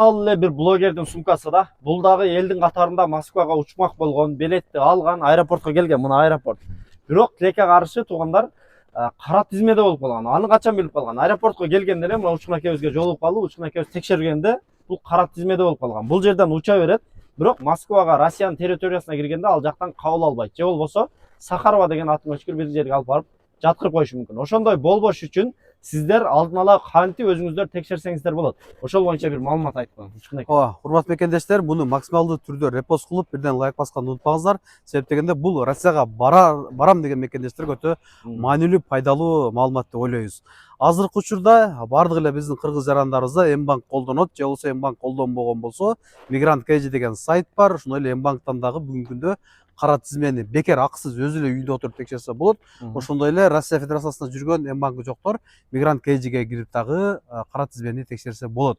Ал эле бир блогердин сумкасы да. Бул дагы элдин катарында Москвага учмак болгон, билетти алган, аэропортко келген, мына аэропорт. Бирок тилекке каршы туугандар кара тизмеде болуп калган. Аны качан билип калган? Аэропортко келгенде эле мына Учкун акебизге жолугуп калып, Учкун акебиз текшергенде бул кара тизмеде болуп калган. Бул жерден уча берет, бирок Москвага, Россиянын территориясына киргенде ал жактан кабыл албайт. Же болбосо Сахарова деген атын өчкүр бир жерге алып барып жаткырып коюшу мүмкүн. Ошондой болбош үчүн сиздер алдын ала кантип өзүңүздөр текшерсеңиздер болот. Ошол боюнча бир маалымат айтып коюңуз. Ооба, урматтуу мекендештер, буну максималдуу түрдө репост кылып, бирден лайк басканды унутпаңыздар. Себеп дегенде бул Россияга барам деген мекендештер өтө маанилүү, пайдалуу маалымат деп ойлойбуз. Азыркы учурда бардык эле биздин кыргыз жарандарыбызда Мбанк колдонот, же болбосо Мбанк колдонбогон болсо, Migrant KG деген сайт бар. Ошондой эле Мбанктан дагы бүгүнкү күндө кара тизмени бекер акысыз өзү эле үйдө отуруп текшерсе болот. Ошондой эле Россия Федерациясында жүргөн Мбанк жоктор Migrant KG'ге кирип дагы кара тизмени текшерсе болот.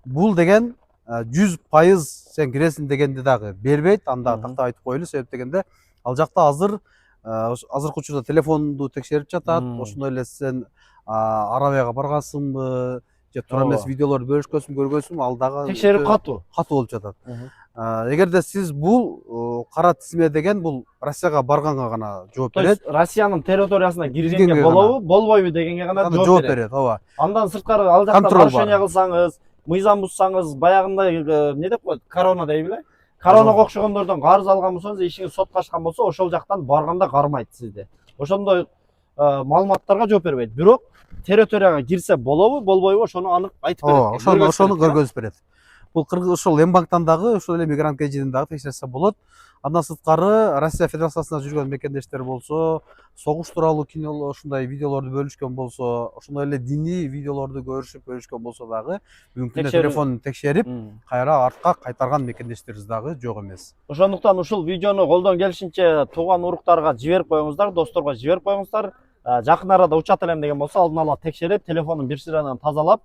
Бул деген 100% сен киресиң дегенди дагы бербейт. Анда тактап айтып коелу. Себеп дегенде ал жакта азыркы учурда телефонду текшерип жатат. Ошондой эле сен Аравияга баргансыңбы, же туура эмес видеолорду бөлүшкөнсүң, көргөнсүңбү, ал дагы Текшерип катуу болуп жатат. Эгерде сиз бул кара тизме деген бул Россияга барганга гана жооп То берет. есть Россиянын территориясына киргенге болобу, болбойбу дегенге гана жооп берет. Ооба. Андан сырткары ал жакта нарушение кылсаңыз, мыйзам бузсаңыз, баягындай эмне деп коет, корона дейби эле. Коронага окшогондордон карыз алган болсоңуз, ишиңиз сотко ачкан болсо, ошол жактан барганда кармайт сизди. Ошондой маалыматтарга жооп бербейт. Бирок территорияга кирсе болобу, болбойбу, ошону анык айтып берет. Ошону көргөнүз берет. Бул ошол Мбанктан дагы, ошол эле Migrant KG'ден дагы текшерсе болот. Андан сырткары Россия Федерациясында жүргөн мекендештер болсо, согуш тууралуу кино ушундай видеолорду бөлүшкөн болсо, ошондой эле диний видеолорду бөлүшкөн болсо дагы бүгүнкү күндө телефонун текшерип, кайра артка кайтарган мекендештерибиз дагы жок эмес. Ошондуктан ушул видеону колдон келишинче тууган уруктарга жиберип коюңуздар, досторго жиберип коюңуздар. Жакын арада учат элем деген болсо, алдын ала текшерип, телефонун бир сыйрадан тазалап,